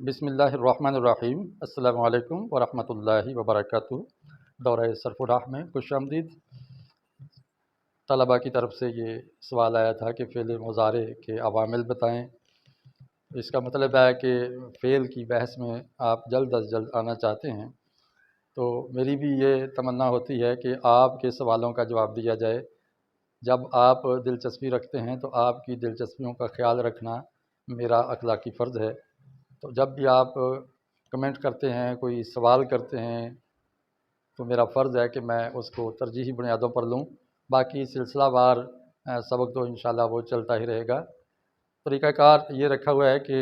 بسم اللہ الرحمن الرحیم۔ السلام علیکم ورحمۃ اللہ وبرکاتہ۔ دورہ صرف الراہ میں خوش آمدید۔ طلباء کی طرف سے یہ سوال آیا تھا کہ فعل مضارع کے عوامل بتائیں۔ اس کا مطلب ہے کہ فعل کی بحث میں آپ جلد از جلد آنا چاہتے ہیں، تو میری بھی یہ تمنا ہوتی ہے کہ آپ کے سوالوں کا جواب دیا جائے۔ جب آپ دلچسپی رکھتے ہیں تو آپ کی دلچسپیوں کا خیال رکھنا میرا اخلاقی فرض ہے۔ تو جب بھی آپ کمنٹ کرتے ہیں، کوئی سوال کرتے ہیں، تو میرا فرض ہے کہ میں اس کو ترجیحی بنیادوں پر لوں۔ باقی سلسلہ وار سبق تو انشاءاللہ وہ چلتا ہی رہے گا۔ طریقہ کار یہ رکھا ہوا ہے کہ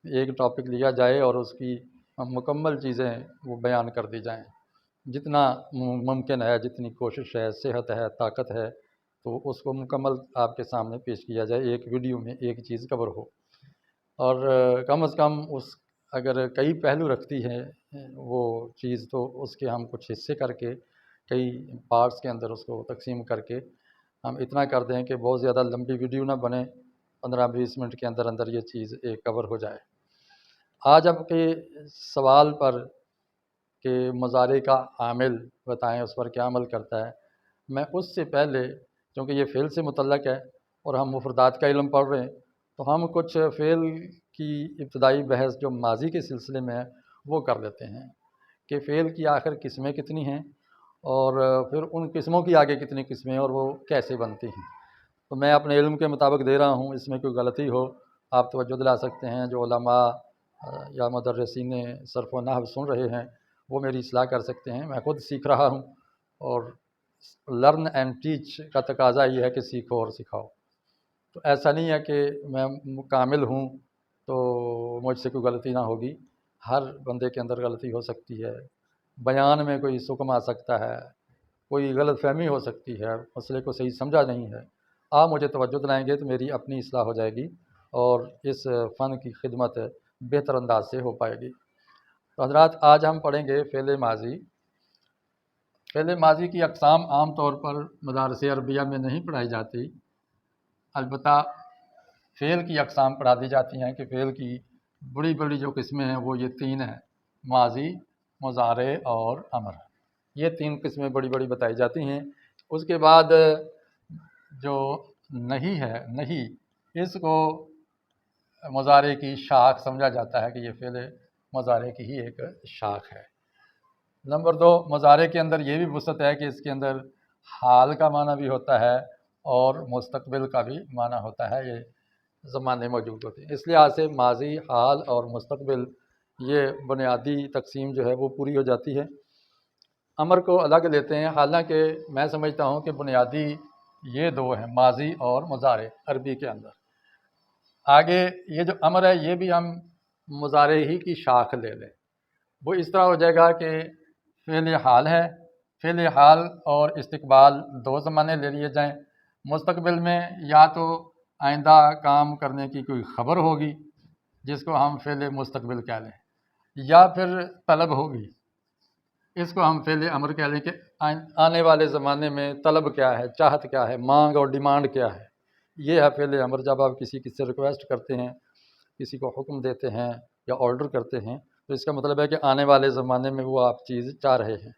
ایک ٹاپک لیا جائے اور اس کی مکمل چیزیں وہ بیان کر دی جائیں، جتنا ممکن ہے، جتنی کوشش ہے، صحت ہے، طاقت ہے، تو اس کو مکمل آپ کے سامنے پیش کیا جائے، ایک ویڈیو میں ایک چیز کور ہو۔ اور کم از کم اگر کئی پہلو رکھتی ہے وہ چیز، تو اس کے ہم کچھ حصے کر کے کئی پارٹس کے اندر اس کو تقسیم کر کے ہم اتنا کر دیں کہ بہت زیادہ لمبی ویڈیو نہ بنے، 15-20 منٹ کے اندر اندر یہ چیز ایک کور ہو جائے۔ آج آپ کے سوال پر کہ مضارع کا عامل بتائیں، اس پر کیا عمل کرتا ہے، میں اس سے پہلے، چونکہ یہ فعل سے متعلق ہے اور ہم مفردات کا علم پڑھ رہے ہیں، تو ہم کچھ فعل کی ابتدائی بحث جو ماضی کے سلسلے میں ہے وہ کر لیتے ہیں کہ فعل کی آخر قسمیں کتنی ہیں، اور پھر ان قسموں کی آگے کتنی قسمیں اور وہ کیسے بنتی ہیں۔ تو میں اپنے علم کے مطابق دے رہا ہوں، اس میں کوئی غلطی ہو آپ توجہ دلا سکتے ہیں۔ جو علماء یا مدرسین صرف و نحو سن رہے ہیں وہ میری اصلاح کر سکتے ہیں۔ میں خود سیکھ رہا ہوں، اور لرن اینڈ ٹیچ کا تقاضا یہ ہے کہ سیکھو اور سکھاؤ۔ تو ایسا نہیں ہے کہ میں کامل ہوں تو مجھ سے کوئی غلطی نہ ہوگی، ہر بندے کے اندر غلطی ہو سکتی ہے، بیان میں کوئی سکم آ سکتا ہے، کوئی غلط فہمی ہو سکتی ہے، مسئلے کو صحیح سمجھا نہیں ہے۔ آپ مجھے توجہ دلائیں گے تو میری اپنی اصلاح ہو جائے گی اور اس فن کی خدمت بہتر انداز سے ہو پائے گی۔ تو حضرات، آج ہم پڑھیں گے فعل ماضی۔ فعل ماضی کی اقسام عام طور پر مدارس عربیہ میں نہیں پڑھائی جاتی، البتہ فعل کی اقسام پڑھا دی جاتی ہیں کہ فعل کی بڑی بڑی جو قسمیں ہیں وہ یہ 3 ہیں: ماضی، مضارع اور امر۔ یہ 3 قسمیں بڑی بڑی بتائی جاتی ہیں۔ اس کے بعد جو نہیں ہے، نہیں، اس کو مضارع کی شاخ سمجھا جاتا ہے کہ یہ فعل مضارع کی ہی ایک شاخ ہے۔ نمبر 2، مضارع کے اندر یہ بھی وسعت ہے کہ اس کے اندر حال کا معنی بھی ہوتا ہے اور مستقبل کا بھی معنی ہوتا ہے، یہ زمانے موجود ہوتے ہیں۔ اس لحاظ سے ماضی، حال اور مستقبل، یہ بنیادی تقسیم جو ہے وہ پوری ہو جاتی ہے۔ امر کو الگ لیتے ہیں، حالانکہ میں سمجھتا ہوں کہ بنیادی یہ 2 ہیں، ماضی اور مضارع عربی کے اندر۔ آگے یہ جو امر ہے یہ بھی ہم مضارع ہی کی شاخ لے لیں، وہ اس طرح ہو جائے گا کہ فعل حال ہے، فعل حال اور استقبال 2 زمانے لے لیے جائیں۔ مستقبل میں یا تو آئندہ کام کرنے کی کوئی خبر ہوگی جس کو ہم فعل مستقبل کہہ لیں، یا پھر طلب ہوگی، اس کو ہم فعل امر کہہ لیں کہ آنے والے زمانے میں طلب کیا ہے، چاہت کیا ہے، مانگ اور ڈیمانڈ کیا ہے، یہ ہے فعل امر۔ جب آپ کسی سے ریکویسٹ کرتے ہیں، کسی کو حکم دیتے ہیں یا آرڈر کرتے ہیں، تو اس کا مطلب ہے کہ آنے والے زمانے میں وہ آپ چیز چاہ رہے ہیں،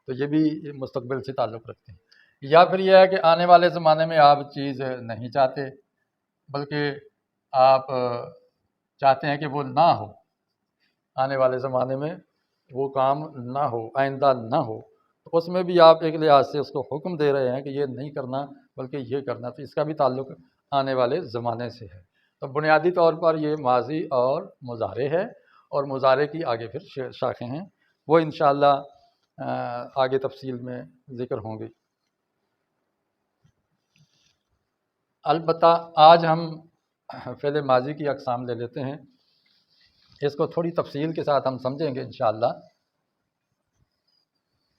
تو یہ بھی مستقبل سے تعلق رکھتے ہیں۔ یا پھر یہ ہے کہ آنے والے زمانے میں آپ چیز نہیں چاہتے، بلکہ آپ چاہتے ہیں کہ وہ نہ ہو، آنے والے زمانے میں وہ کام نہ ہو، آئندہ نہ ہو، تو اس میں بھی آپ ایک لحاظ سے اس کو حکم دے رہے ہیں کہ یہ نہیں کرنا بلکہ یہ کرنا، تو اس کا بھی تعلق آنے والے زمانے سے ہے۔ تو بنیادی طور پر یہ ماضی اور مضارع ہے، اور مضارع کی آگے پھر شاخیں ہیں، وہ انشاءاللہ آگے تفصیل میں ذکر ہوں گی۔ البتہ آج ہم فعل ماضی کی اقسام لے لیتے ہیں، اس کو تھوڑی تفصیل کے ساتھ ہم سمجھیں گے انشاءاللہ۔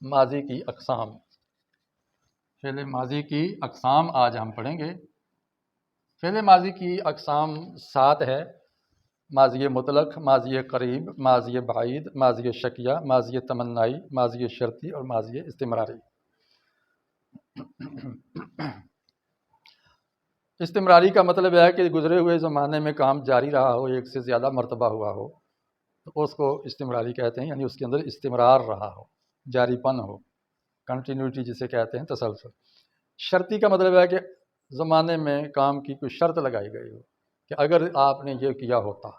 ماضی کی اقسام، فعل ماضی کی اقسام آج ہم پڑھیں گے۔ فعل ماضی کی اقسام 7 ہے: ماضی مطلق، ماضی قریب، ماضی بعید، ماضی شکیہ، ماضی تمنائی، ماضی شرطی اور ماضی استمراری۔ استمراری کا مطلب ہے کہ گزرے ہوئے زمانے میں کام جاری رہا ہو، ایک سے زیادہ مرتبہ ہوا ہو، تو اس کو استمراری کہتے ہیں، یعنی اس کے اندر استمرار رہا ہو، جاری پن ہو، کنٹینیوٹی جسے کہتے ہیں، تسلسل۔ شرطی کا مطلب ہے کہ زمانے میں کام کی کوئی شرط لگائی گئی ہو کہ اگر آپ نے یہ کیا ہوتا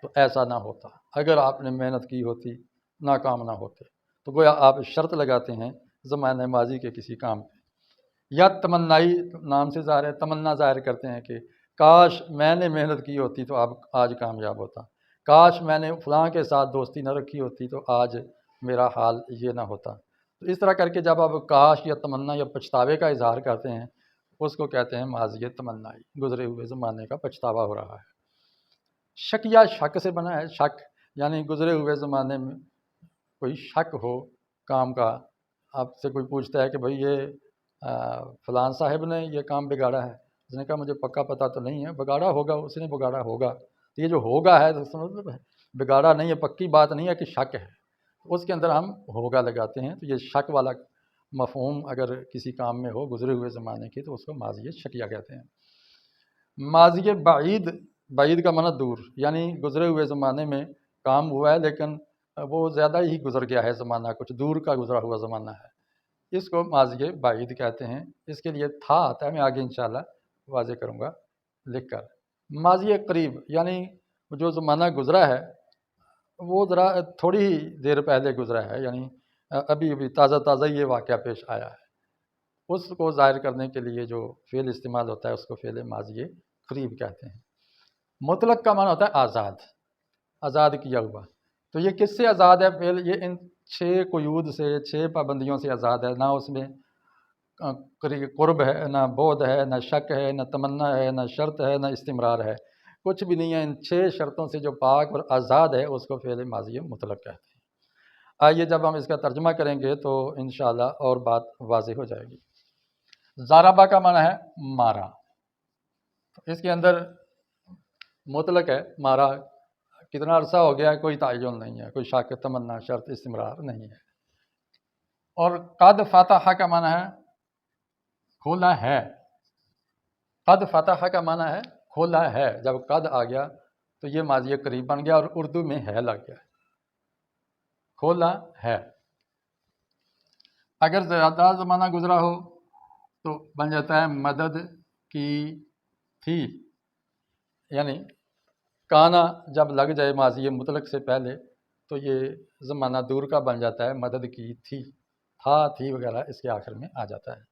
تو ایسا نہ ہوتا، اگر آپ نے محنت کی ہوتی ناکام نہ ہوتے۔ تو گویا آپ شرط لگاتے ہیں زمانہ ماضی کے کسی کام پہ، یا تمنائی نام سے ظاہر ہے، تمنا ظاہر کرتے ہیں کہ کاش میں نے محنت کی ہوتی تو اب آج کامیاب ہوتا، کاش میں نے فلاں کے ساتھ دوستی نہ رکھی ہوتی تو آج میرا حال یہ نہ ہوتا۔ تو اس طرح کر کے جب آپ کاش یا تمنا یا پچھتاوے کا اظہار کرتے ہیں، اس کو کہتے ہیں ماضی تمنائی، گزرے ہوئے زمانے کا پچھتاوا ہو رہا ہے۔ شکیہ شک سے بنا ہے، شک یعنی گزرے ہوئے زمانے میں کوئی شک ہو کام کا، آپ سے کوئی پوچھتا ہے کہ بھئی یہ فلان صاحب نے یہ کام بگاڑا ہے، اس نے کہا مجھے پکا پتہ تو نہیں ہے، بگاڑا ہوگا، اس نے بگاڑا ہوگا۔ تو یہ جو ہوگا ہے تو مطلب بگاڑا نہیں ہے، پکی بات نہیں ہے کہ شک ہے، اس کے اندر ہم ہوگا لگاتے ہیں۔ تو یہ شک والا مفہوم اگر کسی کام میں ہو گزرے ہوئے زمانے کی تو اس کو ماضی شکیہ کہتے ہیں۔ ماضی بعید، بعید کا معنی دور، یعنی گزرے ہوئے زمانے میں کام ہوا ہے لیکن وہ زیادہ ہی گزر گیا ہے زمانہ، کچھ دور کا گزرا ہوا زمانہ ہے، اس کو ماضی بعید کہتے ہیں۔ اس کے لیے تھا آتا ہے، میں آگے انشاءاللہ واضح کروں گا لکھ کر۔ ماضی قریب یعنی جو زمانہ گزرا ہے وہ ذرا تھوڑی ہی دیر پہلے گزرا ہے، یعنی ابھی ابھی تازہ تازہ یہ واقعہ پیش آیا ہے، اس کو ظاہر کرنے کے لیے جو فعل استعمال ہوتا ہے اس کو فعل ماضی قریب کہتے ہیں۔ مطلق کا معنی ہوتا ہے آزاد، آزاد کیا ہوا۔ تو یہ کس سے آزاد ہے فعل؟ یہ ان 6 قیود سے، 6 پابندیوں سے آزاد ہے، نہ اس میں قرب ہے، نہ بعد ہے، نہ شک ہے، نہ تمنا ہے، نہ شرط ہے، نہ استمرار ہے، کچھ بھی نہیں ہے۔ ان 6 شرطوں سے جو پاک اور آزاد ہے اس کو فعل ماضی مطلق کہتے ہیں۔ آئیے جب ہم اس کا ترجمہ کریں گے تو انشاءاللہ اور بات واضح ہو جائے گی۔ ضربہ کا معنی ہے مارا، اس کے اندر مطلق ہے، مارا کتنا عرصہ ہو گیا ہے کوئی تعین نہیں ہے، کوئی شک، تمنا، شرط، استمرار نہیں ہے۔ اور قد فتح کا معنی ہے کھولا ہے، قد فتح کا معنی ہے کھولا ہے، جب قد آ گیا تو یہ ماضی قریب بن گیا اور اردو میں ہے لگ گیا، کھولا ہے۔ اگر زیادہ زمانہ گزرا ہو تو بن جاتا ہے مدد کی تھی، یعنی کانا جب لگ جائے ماضی مطلق سے پہلے تو یہ زمانہ دور کا بن جاتا ہے، مدد کی تھی، تھا، تھی وغیرہ اس کے آخر میں آ جاتا ہے۔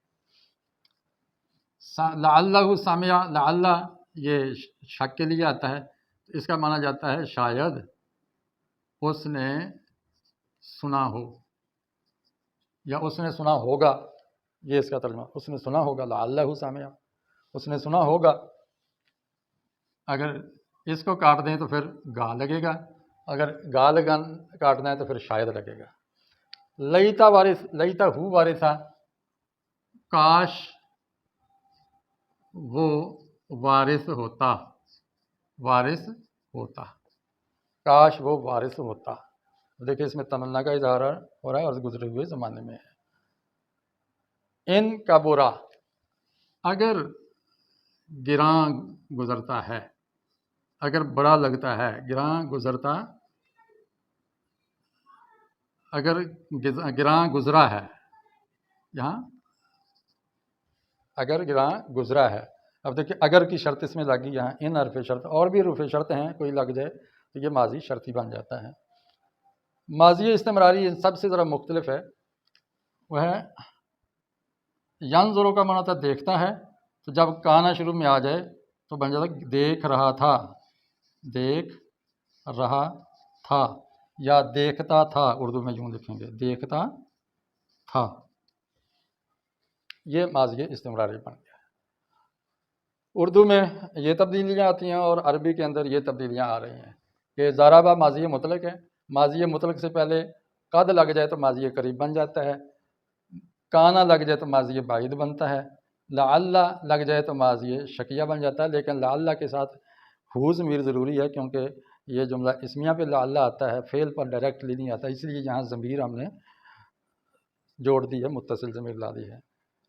لعلہ سامع، لعلہ یہ شک کے لیے آتا ہے، اس کا مانا جاتا ہے شاید اس نے سنا ہو یا اس نے سنا ہوگا، یہ اس کا ترجمہ، اس نے سنا ہوگا، لعلہ سامع، اس نے سنا ہوگا۔ اگر اس کو کاٹ دیں تو پھر گا لگے گا، اگر گا کاٹنا ہے تو پھر شاید لگے گا۔ لیتا وارث، لیتا ہو وارثہ، کاش وہ وارث ہوتا، وارث ہوتا، کاش وہ وارث ہوتا۔ دیکھیں اس میں تمنا کا اظہار ہو رہا ہے اور گزرے ہوئے زمانے میں ہے۔ ان کا برا، اگر گراں گزرتا ہے، اگر بڑا لگتا ہے، گراں گزرتا، اگر گراں گزرا ہے، یہاں اگر گراں گزرا ہے۔ اب دیکھیں اگر کی شرط اس میں لگی، یہاں ان حرف شرط، اور بھی حروف شرط ہیں، کوئی لگ جائے تو یہ ماضی شرطی بن جاتا ہے۔ ماضی استمراری ان سب سے ذرا مختلف ہے، وہ ہے ینظرو کا معنی ہوتا ہے دیکھتا ہے، تو جب کانا شروع میں آ جائے تو بن جاتا ہے دیکھ رہا تھا، دیکھ رہا تھا، یا دیکھتا تھا، اردو میں یوں لکھیں گے دیکھتا تھا، یہ ماضی استمراری بن گیا ہے۔ اردو میں یہ تبدیلیاں آتی ہیں اور عربی کے اندر یہ تبدیلیاں آ رہی ہیں کہ ضربہ ماضی مطلق ہے، ماضی مطلق سے پہلے قد لگ جائے تو ماضی قریب بن جاتا ہے، کانا لگ جائے تو ماضی بعید بنتا ہے، لعل لگ جائے تو ماضی شکیہ بن جاتا ہے، لیکن لعل کے ساتھ ہو ضمیر ضروری ہے کیونکہ یہ جملہ اسمیہ پہ لعل آتا ہے، فعل پر ڈائریکٹلی نہیں آتا، اس لیے یہاں ضمیر ہم نے جوڑ دی ہے، متصل ضمیر لا دی ہے۔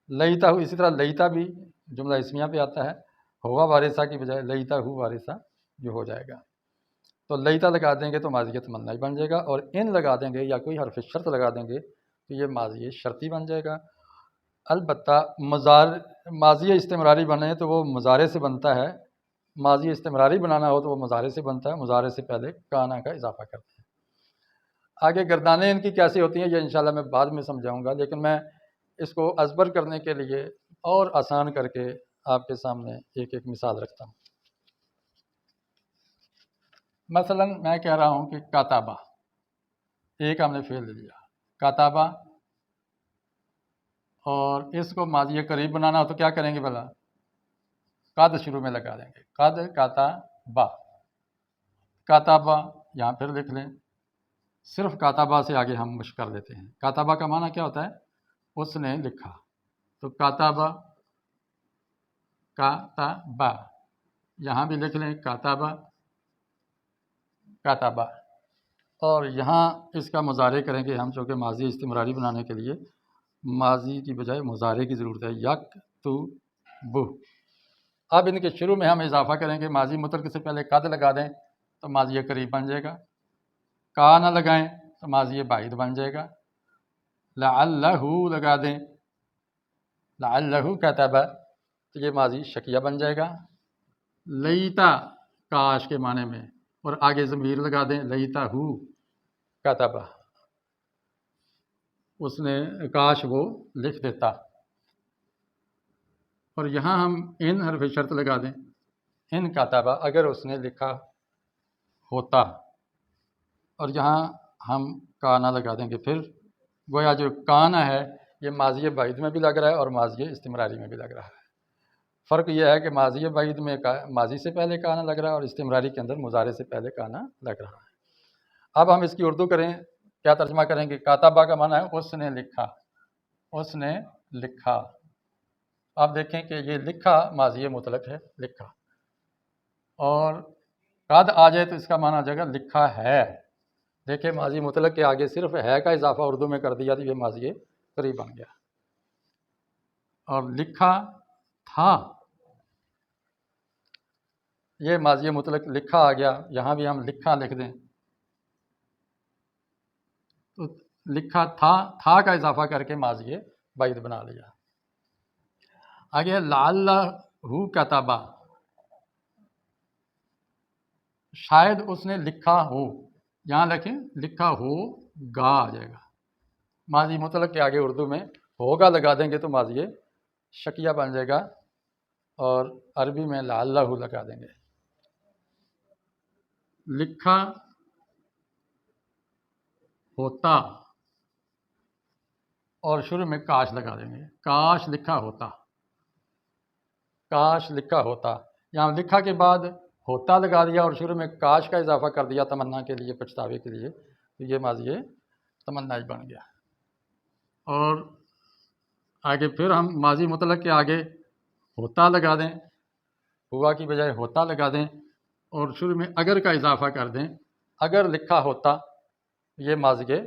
لیتا ہو، اسی طرح لیتا بھی جملہ اسمیہ پہ آتا ہے، ہوا وارثہ کی بجائے لیتا ہو وارثہ جو ہو جائے گا۔ تو لیتا لگا دیں گے تو ماضی تمنا ہی بن جائے گا، اور ان لگا دیں گے یا کوئی حرف شرط لگا دیں گے تو یہ ماضی شرطی بن جائے گا۔ البتہ ماضی استمراری بنے تو وہ مضارع سے بنتا ہے، ماضی استمراری بنانا ہو تو وہ مضارع سے بنتا ہے، مضارع سے پہلے کانا کا اضافہ کرتے ہیں۔ آگے گردانیں ان کی کیسی ہوتی ہیں یہ انشاءاللہ میں بعد میں سمجھاؤں گا، لیکن میں اس کو ازبر کرنے کے لیے اور آسان کر کے آپ کے سامنے ایک ایک مثال رکھتا ہوں۔ مثلا میں کہہ رہا ہوں کہ کاتابہ، ایک ہم نے فعل لیا کاتابہ، اور اس کو ماضی قریب بنانا ہو تو کیا کریں گے بھلا؟ قد شروع میں لگا دیں گے، قد کاتابہ، کاتابہ یہاں پھر لکھ لیں، صرف کاتابہ سے آگے ہم مشق کر لیتے ہیں۔ کاتابہ کا معنی کیا ہوتا ہے؟ اس نے لکھا، تو کاتابہ کاتابہ، یہاں بھی لکھ لیں کاتابہ کاتابہ، اور یہاں اس کا مضارع کریں گے ہم، چونکہ ماضی استمراری بنانے کے لیے ماضی کی بجائے مضارع کی ضرورت ہے، یکتب۔ اب ان کے شروع میں ہم اضافہ کریں گے، ماضی مترک سے پہلے قد لگا دیں تو ماضی قریب بن جائے گا، کا نہ لگائیں تو ماضی بعید بن جائے گا، لعلہ لگا دیں، لعلہ کتب تو یہ ماضی شکیہ بن جائے گا، لیتا کاش کے معنی میں، اور آگے ضمیر لگا دیں، لیتا کتب، اس نے کاش وہ لکھ دیتا، اور یہاں ہم ان حرف شرط لگا دیں، ان کاتبہ اگر اس نے لکھا ہوتا، اور یہاں ہم کانا لگا دیں گے، پھر گویا جو کانا ہے یہ ماضی بعید میں بھی لگ رہا ہے اور ماضی استمراری میں بھی لگ رہا ہے۔ فرق یہ ہے کہ ماضی بعید میں ماضی سے پہلے کانا لگ رہا ہے اور استمراری کے اندر مضارع سے پہلے کانا لگ رہا ہے۔ اب ہم اس کی اردو کریں، کیا ترجمہ کریں گے؟ کاتبہ کا معنی ہے اس نے لکھا، اس نے لکھا۔ آپ دیکھیں کہ یہ لکھا ماضی مطلق ہے، لکھا، اور قد آ جائے تو اس کا معنی آ جائے گا لکھا ہے۔ دیکھیں ماضی مطلق کے آگے صرف ہے کا اضافہ اردو میں کر دیا تو یہ ماضی قریب بن گیا، اور لکھا تھا یہ ماضی مطلق لکھا آ گیا، یہاں بھی ہم لکھا لکھ دیں تو لکھا تھا کا اضافہ کر کے ماضی بعید بنا لیا۔ آگے لعلہ کتبہ، شاید اس نے لکھا ہو، یہاں لکھیں لکھا ہو گا آ جائے گا، ماضی مطلق کے آگے اردو میں ہوگا لگا دیں گے تو ماضی شکیہ بن جائے گا، اور عربی میں لعلہ لگا دیں گے، لکھا ہوتا، اور شروع میں کاش لگا دیں گے، کاش لکھا ہوتا، کاش لکھا ہوتا، یہاں لکھا کے بعد ہوتا لگا دیا اور شروع میں کاش کا اضافہ کر دیا تمنا کے لیے، پچھتاوے کے لیے، تو یہ ماضی تمنا ہی بن گیا۔ اور آگے پھر ہم ماضی مطلق کے آگے ہوتا لگا دیں، ہوا کی بجائے ہوتا لگا دیں، اور شروع میں اگر کا اضافہ کر دیں، اگر لکھا ہوتا یہ ماضی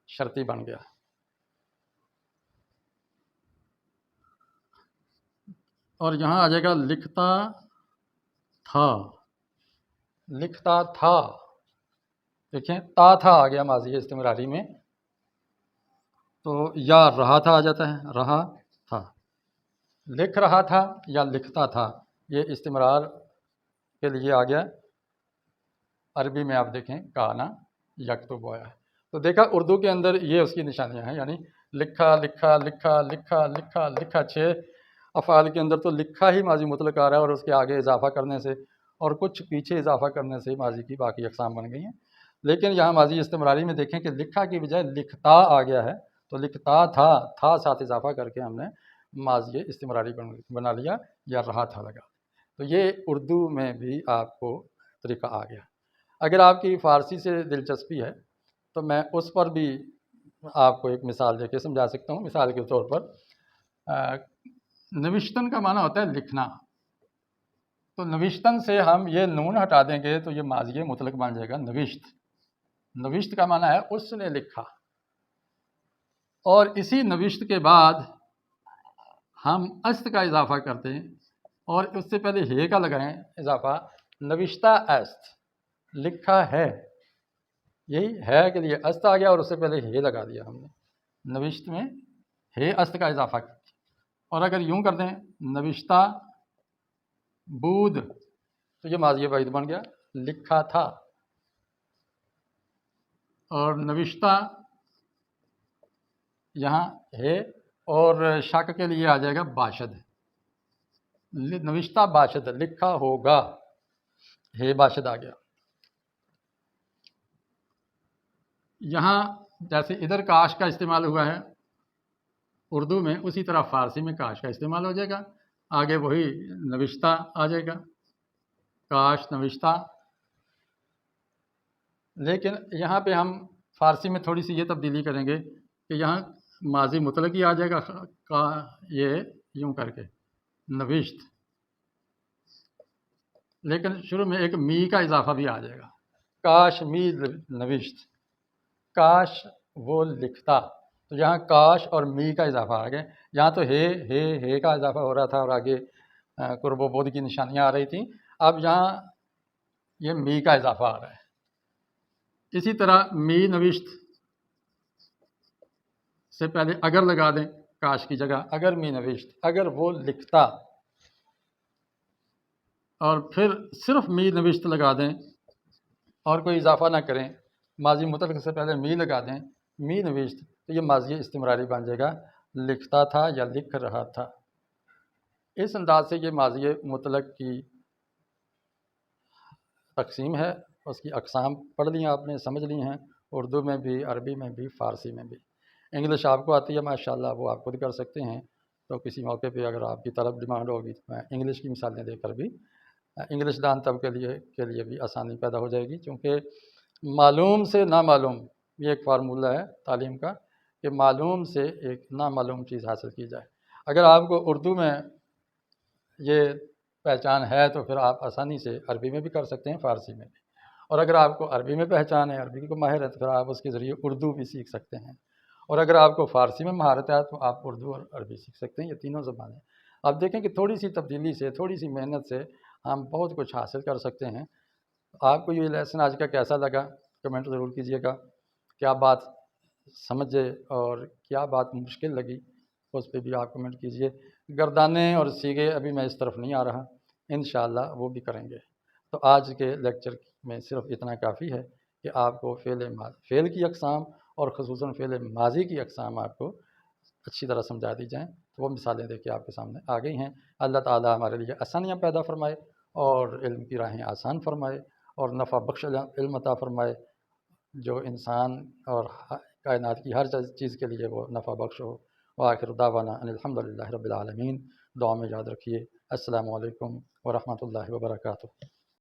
شرطی بن گیا۔ اور یہاں آ جائے گا لکھتا تھا، لکھتا تھا، دیکھیں تا تھا آ گیا ماضی استمراری میں، تو یا رہا تھا آ جاتا ہے، رہا تھا، لکھ رہا تھا یا لکھتا تھا، یہ استمرار کے لیے آ گیا۔ عربی میں آپ دیکھیں کانا یکتب آیا ہے، تو دیکھا اردو کے اندر یہ اس کی نشانیاں ہیں، یعنی لکھا لکھا لکھا لکھا لکھا لکھا، 6 افعال کے اندر تو لکھا ہی ماضی مطلق آ رہا ہے، اور اس کے آگے اضافہ کرنے سے اور کچھ پیچھے اضافہ کرنے سے ماضی کی باقی اقسام بن گئی ہیں۔ لیکن یہاں ماضی استمراری میں دیکھیں کہ لکھا کی بجائے لکھتا آ گیا ہے، تو لکھتا تھا ساتھ اضافہ کر کے ہم نے ماضی استمراری بنا لیا، یا رہا تھا لگا، تو یہ اردو میں بھی آپ کو طریقہ آ گیا۔ اگر آپ کی فارسی سے دلچسپی ہے تو میں اس پر بھی آپ کو ایک مثال دے کے سمجھا سکتا ہوں۔ مثال کے طور پر نوشتن کا معنی ہوتا ہے لکھنا، تو نوشتن سے ہم یہ نون ہٹا دیں گے تو یہ ماضی مطلق بن جائے گا نوشت، نوشت کا معنی ہے اس نے لکھا، اور اسی نوشت کے بعد ہم است کا اضافہ کرتے ہیں، اور اس سے پہلے ہے کا لگائیں اضافہ، نوشتہ است، لکھا ہے، یہی ہے کے لیے است آ گیا اور اس سے پہلے ہے لگا دیا ہم نے، نوشت میں ہے است کا اضافہ کر دیا۔ اور اگر یوں کر دیں نوشتہ بود، تو یہ ماضی بعید بن گیا، لکھا تھا۔ اور نوشتہ یہاں ہے، اور شک کے لیے آ جائے گا باشد، نوشتہ باشد، لکھا ہوگا، ہے باشد آ گیا۔ یہاں جیسے ادھر کاش کا استعمال ہوا ہے اردو میں، اسی طرح فارسی میں کاش کا استعمال ہو جائے گا، آگے وہی نوشتہ آ جائے گا، کاش نوشتہ۔ لیکن یہاں پہ ہم فارسی میں تھوڑی سی یہ تبدیلی کریں گے کہ یہاں ماضی مطلق ہی آ جائے گا، کا یہ یوں کر کے نوشت، لیکن شروع میں ایک می کا اضافہ بھی آ جائے گا، کاش می نوشت، کاش وہ لکھتا۔ تو یہاں کاش اور می کا اضافہ آ گیا، یہاں تو ہے کا اضافہ ہو رہا تھا اور آگے قرب و بعد کی نشانیاں آ رہی تھیں، اب یہاں یہ می کا اضافہ آ رہا ہے۔ اسی طرح می نوشت سے پہلے اگر لگا دیں کاش کی جگہ، اگر می نوشت، اگر وہ لکھتا، اور پھر صرف می نوشت لگا دیں اور کوئی اضافہ نہ کریں، ماضی مطلق سے پہلے می لگا دیں، می نوشت، تو یہ ماضی استمراری بن جائے گا، لکھتا تھا یا لکھ رہا تھا۔ اس انداز سے یہ ماضی مطلق کی تقسیم ہے، اس کی اقسام پڑھ لی ہیں آپ نے، سمجھ لی ہیں، اردو میں بھی، عربی میں بھی، فارسی میں بھی۔ انگلش آپ کو آتی ہے ماشاءاللہ، وہ آپ خود کر سکتے ہیں، تو کسی موقع پہ اگر آپ کی طلب ڈیمانڈ ہوگی تو میں انگلش کی مثالیں دے کر بھی انگلش دان طبقے کے لیے بھی آسانی پیدا ہو جائے گی، چونکہ معلوم سے نامعلوم، یہ ایک فارمولہ ہے تعلیم کا کہ معلوم سے ایک نامعلوم چیز حاصل کی جائے۔ اگر آپ کو اردو میں یہ پہچان ہے تو پھر آپ آسانی سے عربی میں بھی کر سکتے ہیں، فارسی میں بھی، اور اگر آپ کو عربی میں پہچان ہے، عربی کو ماہر ہے، تو پھر آپ اس کے ذریعے اردو بھی سیکھ سکتے ہیں، اور اگر آپ کو فارسی میں مہارت ہے تو آپ اردو اور عربی سیکھ سکتے ہیں، یہ تینوں زبانیں۔ آپ دیکھیں کہ تھوڑی سی تبدیلی سے، تھوڑی سی محنت سے ہم بہت کچھ حاصل کر سکتے ہیں۔ آپ کو یہ لیسن آج کا کیسا لگا کمنٹ ضرور کیجیے گا، کیا بات سمجھے اور کیا بات مشکل لگی اس پہ بھی آپ کمنٹ کیجیے۔ گردانے اور سیگے ابھی میں اس طرف نہیں آ رہا، انشاءاللہ وہ بھی کریں گے۔ تو آج کے لیکچر میں صرف اتنا کافی ہے کہ آپ کو فعل کی اقسام اور خصوصاً فعل ماضی کی اقسام آپ کو اچھی طرح سمجھا دی جائیں، تو وہ مثالیں دے کے آپ کے سامنے آ گئی ہیں۔ اللہ تعالیٰ ہمارے لیے آسانیاں پیدا فرمائے اور علم کی راہیں آسان فرمائے اور نفع بخش علم عطا فرمائے، جو انسان اور کائنات کی ہر چیز کے لیے وہ نفع بخش ہو۔ وآخر دعوانا ان الحمد للہ رب العالمین۔ دعا میں یاد رکھیے۔ السلام علیکم ورحمۃ اللہ وبرکاتہ۔